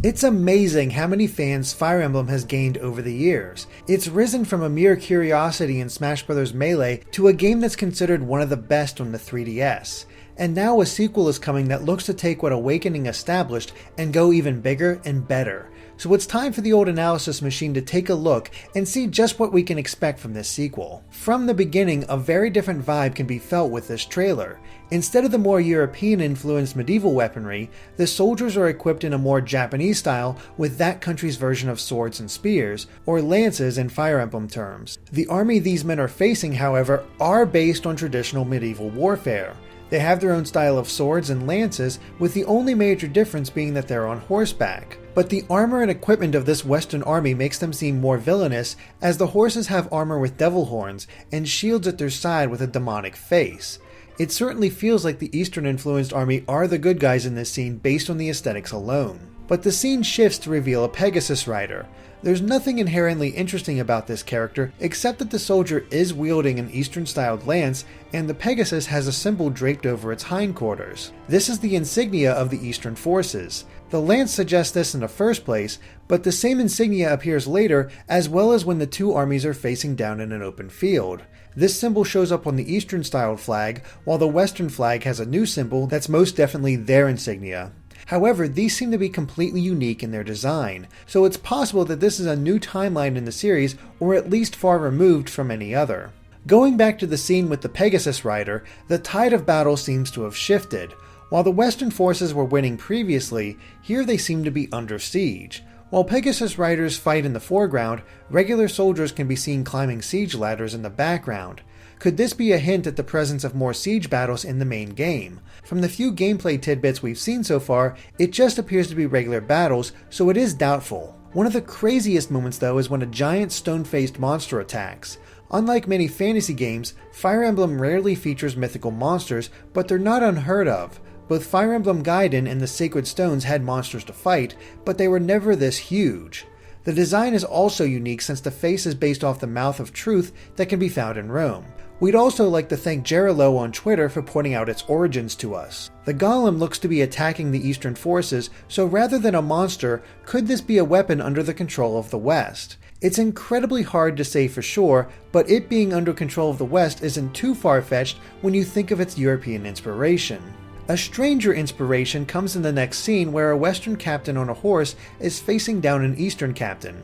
It's amazing how many fans Fire Emblem has gained over the years. It's risen from a mere curiosity in Smash Bros. Melee to a game that's considered one of the best on the 3DS. And now a sequel is coming that looks to take what Awakening established and go even bigger and better. So it's time for the old analysis machine to take a look and see just what we can expect from this sequel. From the beginning, a very different vibe can be felt with this trailer. Instead of the more European-influenced medieval weaponry, the soldiers are equipped in a more Japanese style with that country's version of swords and spears, or lances in Fire Emblem terms. The army these men are facing, however, are based on traditional medieval warfare. They have their own style of swords and lances, with the only major difference being that they're on horseback. But the armor and equipment of this Western army makes them seem more villainous, as the horses have armor with devil horns and shields at their side with a demonic face. It certainly feels like the Eastern-influenced army are the good guys in this scene based on the aesthetics alone. But the scene shifts to reveal a Pegasus rider. There's nothing inherently interesting about this character except that the soldier is wielding an Eastern-styled lance and the Pegasus has a symbol draped over its hindquarters. This is the insignia of the Eastern forces. The lance suggests this in the first place, but the same insignia appears later as well as when the two armies are facing down in an open field. This symbol shows up on the Eastern-styled flag, while the Western flag has a new symbol that's most definitely their insignia. However, these seem to be completely unique in their design, so it's possible that this is a new timeline in the series, or at least far removed from any other. Going back to the scene with the Pegasus rider, the tide of battle seems to have shifted. While the Western forces were winning previously, here they seem to be under siege. While Pegasus riders fight in the foreground, regular soldiers can be seen climbing siege ladders in the background. Could this be a hint at the presence of more siege battles in the main game? From the few gameplay tidbits we've seen so far, it just appears to be regular battles, so it is doubtful. One of the craziest moments though is when a giant stone-faced monster attacks. Unlike many fantasy games, Fire Emblem rarely features mythical monsters, but they're not unheard of. Both Fire Emblem Gaiden and the Sacred Stones had monsters to fight, but they were never this huge. The design is also unique since the face is based off the Mouth of Truth that can be found in Rome. We'd also like to thank Jerilo on Twitter for pointing out its origins to us. The golem looks to be attacking the Eastern forces, so rather than a monster, could this be a weapon under the control of the West? It's incredibly hard to say for sure, but it being under control of the West isn't too far-fetched when you think of its European inspiration. A stranger inspiration comes in the next scene where a Western captain on a horse is facing down an Eastern captain.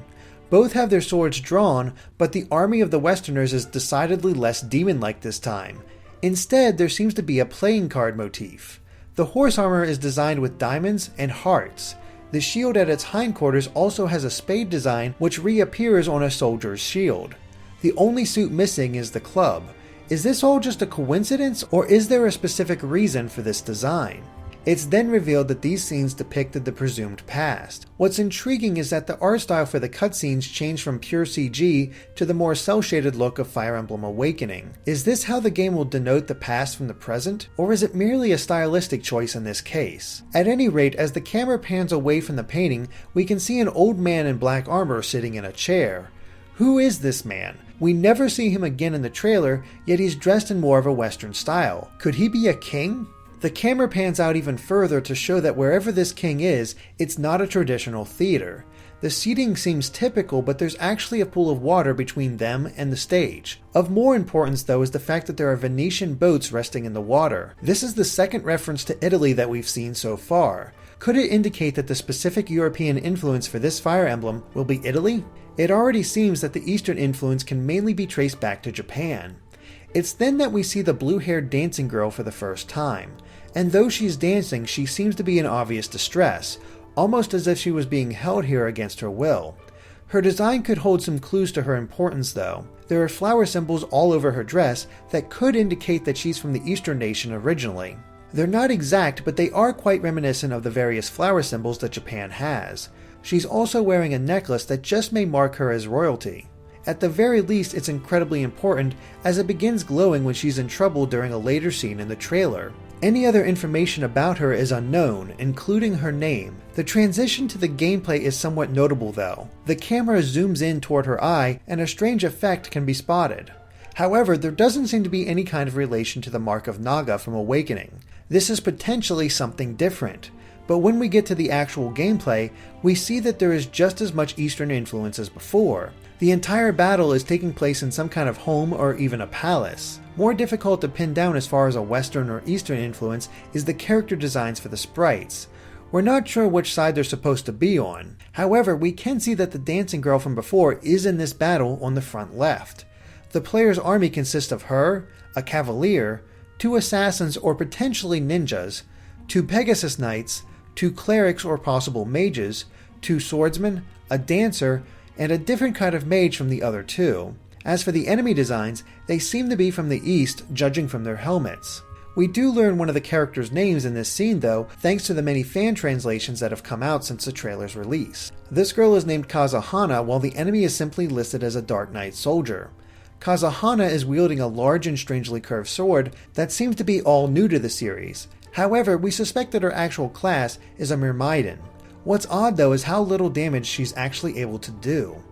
Both have their swords drawn, but the army of the Westerners is decidedly less demon-like this time. Instead, there seems to be a playing card motif. The horse armor is designed with diamonds and hearts. The shield at its hindquarters also has a spade design which reappears on a soldier's shield. The only suit missing is the club. Is this all just a coincidence, or is there a specific reason for this design? It's then revealed that these scenes depicted the presumed past. What's intriguing is that the art style for the cutscenes changed from pure CG to the more cel-shaded look of Fire Emblem Awakening. Is this how the game will denote the past from the present, or is it merely a stylistic choice in this case? At any rate, as the camera pans away from the painting, we can see an old man in black armor sitting in a chair. Who is this man? We never see him again in the trailer, yet he's dressed in more of a Western style. Could he be a king? The camera pans out even further to show that wherever this king is, it's not a traditional theater. The seating seems typical, but there's actually a pool of water between them and the stage. Of more importance though is the fact that there are Venetian boats resting in the water. This is the second reference to Italy that we've seen so far. Could it indicate that the specific European influence for this Fire Emblem will be Italy? It already seems that the Eastern influence can mainly be traced back to Japan. It's then that we see the blue-haired dancing girl for the first time. And though she's dancing, she seems to be in obvious distress, almost as if she was being held here against her will. Her design could hold some clues to her importance though. There are flower symbols all over her dress that could indicate that she's from the Eastern nation originally. They're not exact, but they are quite reminiscent of the various flower symbols that Japan has. She's also wearing a necklace that just may mark her as royalty. At the very least, it's incredibly important, as it begins glowing when she's in trouble during a later scene in the trailer. Any other information about her is unknown, including her name. The transition to the gameplay is somewhat notable though. The camera zooms in toward her eye, and a strange effect can be spotted. However, there doesn't seem to be any kind of relation to the Mark of Naga from Awakening. This is potentially something different. but when we get to the actual gameplay, we see that there is just as much Eastern influence as before. The entire battle is taking place in some kind of home or even a palace. More difficult to pin down as far as a Western or Eastern influence is the character designs for the sprites. We're not sure which side they're supposed to be on. However, we can see that the dancing girl from before is in this battle on the front left. The player's army consists of her, a cavalier, 2 assassins or potentially ninjas, 2 Pegasus Knights, 2 clerics or possible mages, 2 swordsmen, a dancer, and a different kind of mage from the other 2. As for the enemy designs, they seem to be from the east, judging from their helmets. We do learn one of the characters' names in this scene though, thanks to the many fan translations that have come out since the trailer's release. This girl is named Kazahana, while the enemy is simply listed as a Dark Knight soldier. Kazahana is wielding a large and strangely curved sword that seems to be all new to the series. However, we suspect that her actual class is a Myrmidon. What's odd though is how little damage she's actually able to do.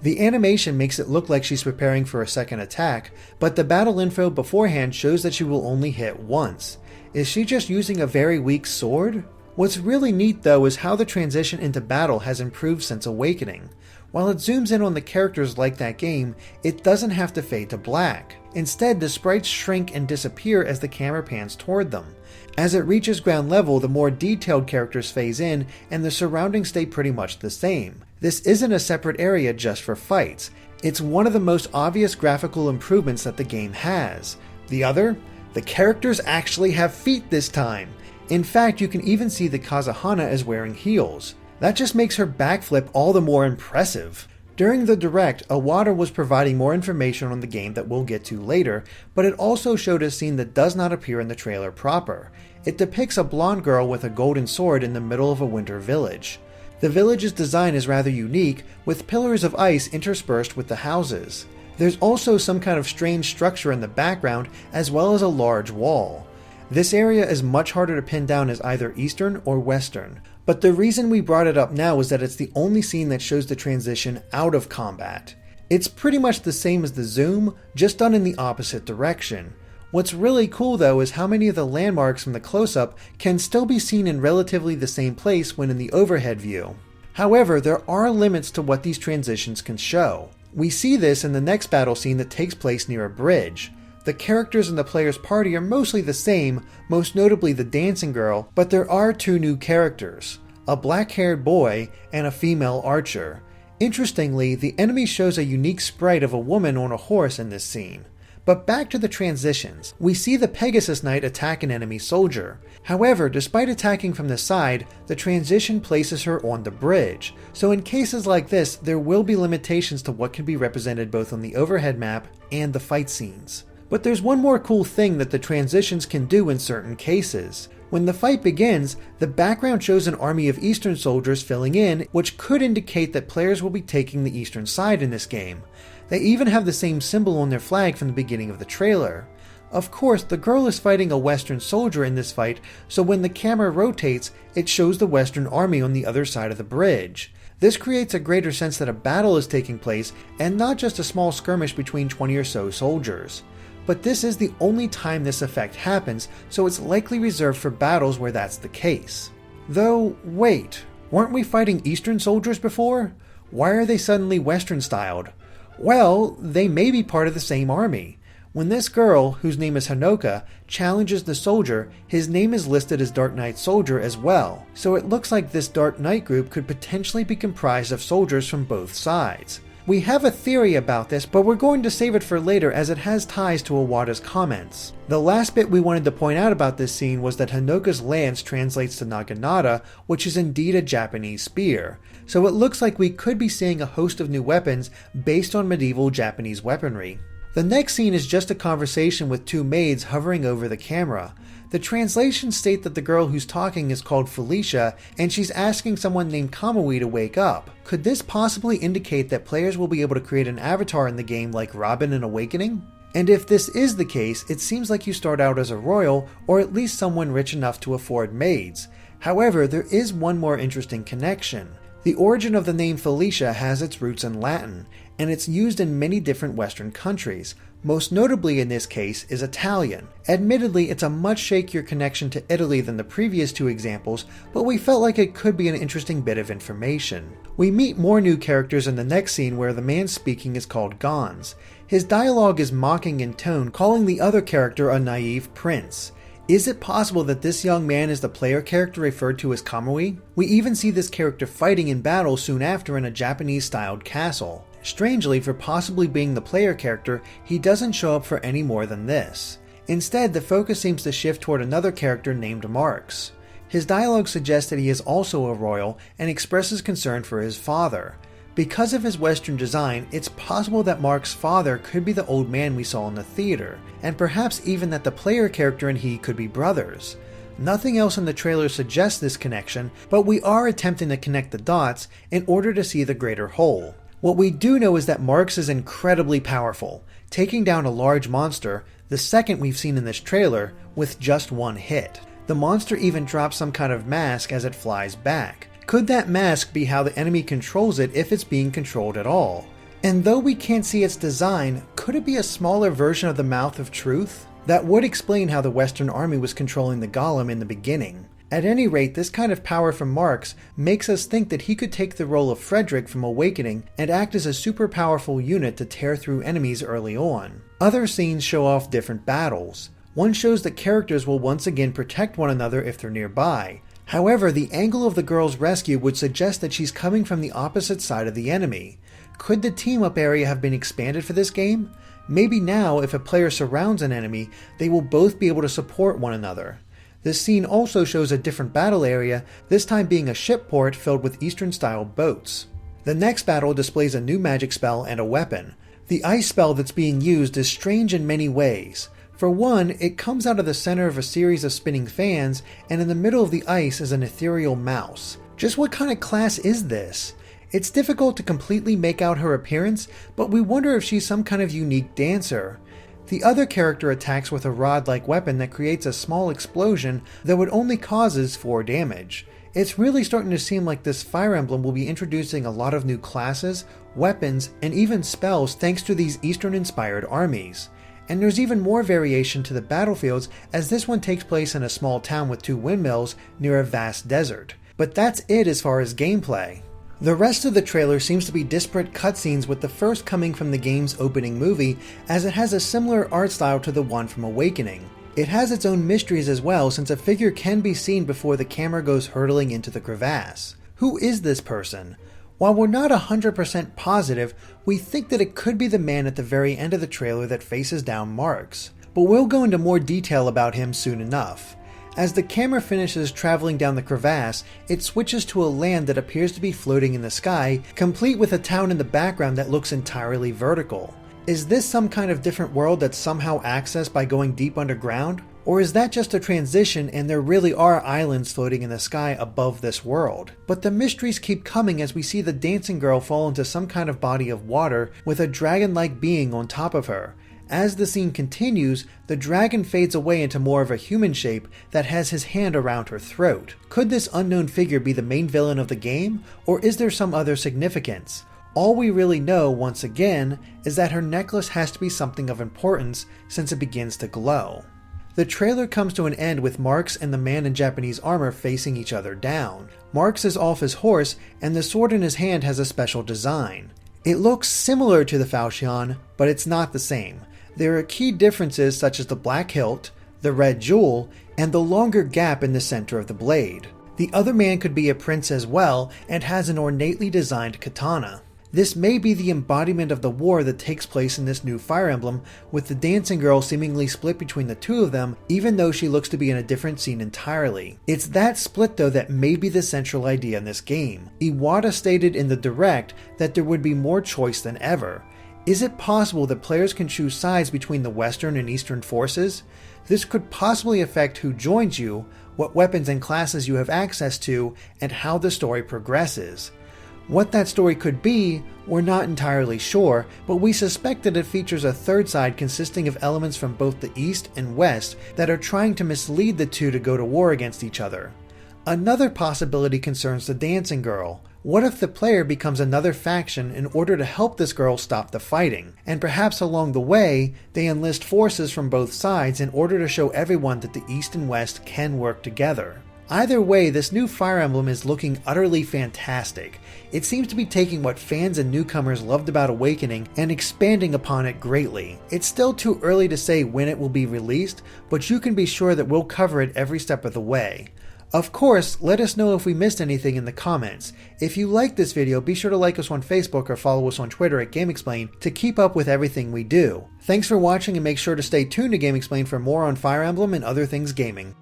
The animation makes it look like she's preparing for a second attack, but the battle info beforehand shows that she will only hit once. Is she just using a very weak sword? What's really neat though is how the transition into battle has improved since Awakening. While it zooms in on the characters like that game, it doesn't have to fade to black. Instead, the sprites shrink and disappear as the camera pans toward them. As it reaches ground level, the more detailed characters phase in and the surroundings stay pretty much the same. This isn't a separate area just for fights. It's one of the most obvious graphical improvements that the game has. The other? The characters actually have feet this time. In fact, you can even see that Kazahana is wearing heels. That just makes her backflip all the more impressive. During the Direct, Iwata was providing more information on the game that we'll get to later, but it also showed a scene that does not appear in the trailer proper. It depicts a blonde girl with a golden sword in the middle of a winter village. The village's design is rather unique, with pillars of ice interspersed with the houses. There's also some kind of strange structure in the background, as well as a large wall. This area is much harder to pin down as either Eastern or Western, but the reason we brought it up now is that it's the only scene that shows the transition out of combat. It's pretty much the same as the zoom, just done in the opposite direction. What's really cool though is how many of the landmarks from the close-up can still be seen in relatively the same place when in the overhead view. However, there are limits to what these transitions can show. We see this in the next battle scene that takes place near a bridge. The characters in the player's party are mostly the same, most notably the dancing girl, but there are 2 new characters, a black-haired boy and a female archer. Interestingly, the enemy shows a unique sprite of a woman on a horse in this scene. But back to the transitions, we see the Pegasus Knight attack an enemy soldier. However, despite attacking from the side, the transition places her on the bridge. So in cases like this, there will be limitations to what can be represented both on the overhead map and the fight scenes. But there's one more cool thing that the transitions can do in certain cases. When the fight begins, the background shows an army of Eastern soldiers filling in, which could indicate that players will be taking the Eastern side in this game. They even have the same symbol on their flag from the beginning of the trailer. Of course, the girl is fighting a Western soldier in this fight, so when the camera rotates, it shows the Western army on the other side of the bridge. This creates a greater sense that a battle is taking place, and not just a small skirmish between 20 or so soldiers. But this is the only time this effect happens, so it's likely reserved for battles where that's the case. Though, wait, weren't we fighting Eastern soldiers before? Why are they suddenly Western styled? Well, they may be part of the same army. When this girl, whose name is Hanoka, challenges the soldier, his name is listed as Dark Knight Soldier as well, so it looks like this Dark Knight group could potentially be comprised of soldiers from both sides. We have a theory about this, but we're going to save it for later as it has ties to Iwata's comments. The last bit we wanted to point out about this scene was that Hanoka's lance translates to Naginata, which is indeed a Japanese spear. So it looks like we could be seeing a host of new weapons based on medieval Japanese weaponry. The next scene is just a conversation with 2 maids hovering over the camera. The translations state that the girl who's talking is called Felicia, and she's asking someone named Kamui to wake up. Could this possibly indicate that players will be able to create an avatar in the game like Robin in Awakening? And if this is the case, it seems like you start out as a royal, or at least someone rich enough to afford maids. However, there is one more interesting connection. The origin of the name Felicia has its roots in Latin, and it's used in many different Western countries, Most notably in this case is Italian. Admittedly, it's a much shakier connection to Italy than the previous two examples, but we felt like it could be an interesting bit of information. We meet more new characters in the next scene where the man speaking is called Gons. His dialogue is mocking in tone, calling the other character a naive prince. Is it possible that this young man is the player character referred to as Kamui? We even see this character fighting in battle soon after in a Japanese-styled castle. Strangely, for possibly being the player character, he doesn't show up for any more than this. Instead, the focus seems to shift toward another character named Marx. His dialogue suggests that he is also a royal and expresses concern for his father. Because of his Western design, it's possible that Mark's father could be the old man we saw in the theater, and perhaps even that the player character and he could be brothers. Nothing else in the trailer suggests this connection, but we are attempting to connect the dots in order to see the greater whole. What we do know is that Marx is incredibly powerful, taking down a large monster, the second we've seen in this trailer, with just one hit. The monster even drops some kind of mask as it flies back. Could that mask be how the enemy controls it if it's being controlled at all? And though we can't see its design, could it be a smaller version of the Mouth of Truth? That would explain how the Western army was controlling the Golem in the beginning. At any rate, this kind of power from Marx makes us think that he could take the role of Frederick from Awakening and act as a super powerful unit to tear through enemies early on. Other scenes show off different battles. One shows that characters will once again protect one another if they're nearby. However, the angle of the girl's rescue would suggest that she's coming from the opposite side of the enemy. Could the team-up area have been expanded for this game? Maybe now, if a player surrounds an enemy, they will both be able to support one another. This scene also shows a different battle area, this time being a ship port filled with Eastern-style boats. The next battle displays a new magic spell and a weapon. The ice spell that's being used is strange in many ways. For one, it comes out of the center of a series of spinning fans, and in the middle of the ice is an ethereal mouse. Just what kind of class is this? It's difficult to completely make out her appearance, but we wonder if she's some kind of unique dancer. The other character attacks with a rod-like weapon that creates a small explosion, though it only causes 4 damage. It's really starting to seem like this Fire Emblem will be introducing a lot of new classes, weapons, and even spells thanks to these Eastern-inspired armies. And there's even more variation to the battlefields, as this one takes place in a small town with 2 windmills near a vast desert. But that's it as far as gameplay. The rest of the trailer seems to be disparate cutscenes, with the first coming from the game's opening movie, as it has a similar art style to the one from Awakening. It has its own mysteries as well, since a figure can be seen before the camera goes hurtling into the crevasse. Who is this person? While we're not 100% positive, we think that it could be the man at the very end of the trailer that faces down Marx. But we'll go into more detail about him soon enough. As the camera finishes traveling down the crevasse, it switches to a land that appears to be floating in the sky, complete with a town in the background that looks entirely vertical. Is this some kind of different world that's somehow accessed by going deep underground? Or is that just a transition and there really are islands floating in the sky above this world? But the mysteries keep coming as we see the dancing girl fall into some kind of body of water with a dragon-like being on top of her. As the scene continues, the dragon fades away into more of a human shape that has his hand around her throat. Could this unknown figure be the main villain of the game, or is there some other significance? All we really know, once again, is that her necklace has to be something of importance since it begins to glow. The trailer comes to an end with Marx and the man in Japanese armor facing each other down. Marx is off his horse, and the sword in his hand has a special design. It looks similar to the falchion, but it's not the same. There are key differences such as the black hilt, the red jewel, and the longer gap in the center of the blade. The other man could be a prince as well, and has an ornately designed katana. This may be the embodiment of the war that takes place in this new Fire Emblem, with the dancing girl seemingly split between the two of them, even though she looks to be in a different scene entirely. It's that split though that may be the central idea in this game. Iwata stated in the Direct that there would be more choice than ever. Is it possible that players can choose sides between the Western and Eastern forces? This could possibly affect who joins you, what weapons and classes you have access to, and how the story progresses. What that story could be, we're not entirely sure, but we suspect that it features a third side consisting of elements from both the East and West that are trying to mislead the two to go to war against each other. Another possibility concerns the dancing girl. What if the player becomes another faction in order to help this girl stop the fighting? And perhaps along the way, they enlist forces from both sides in order to show everyone that the East and West can work together. Either way, this new Fire Emblem is looking utterly fantastic. It seems to be taking what fans and newcomers loved about Awakening and expanding upon it greatly. It's still too early to say when it will be released, but you can be sure that we'll cover it every step of the way. Of course, let us know if we missed anything in the comments. If you liked this video, be sure to like us on Facebook or follow us on Twitter at GameXplain to keep up with everything we do. Thanks for watching, and make sure to stay tuned to GameXplain for more on Fire Emblem and other things gaming.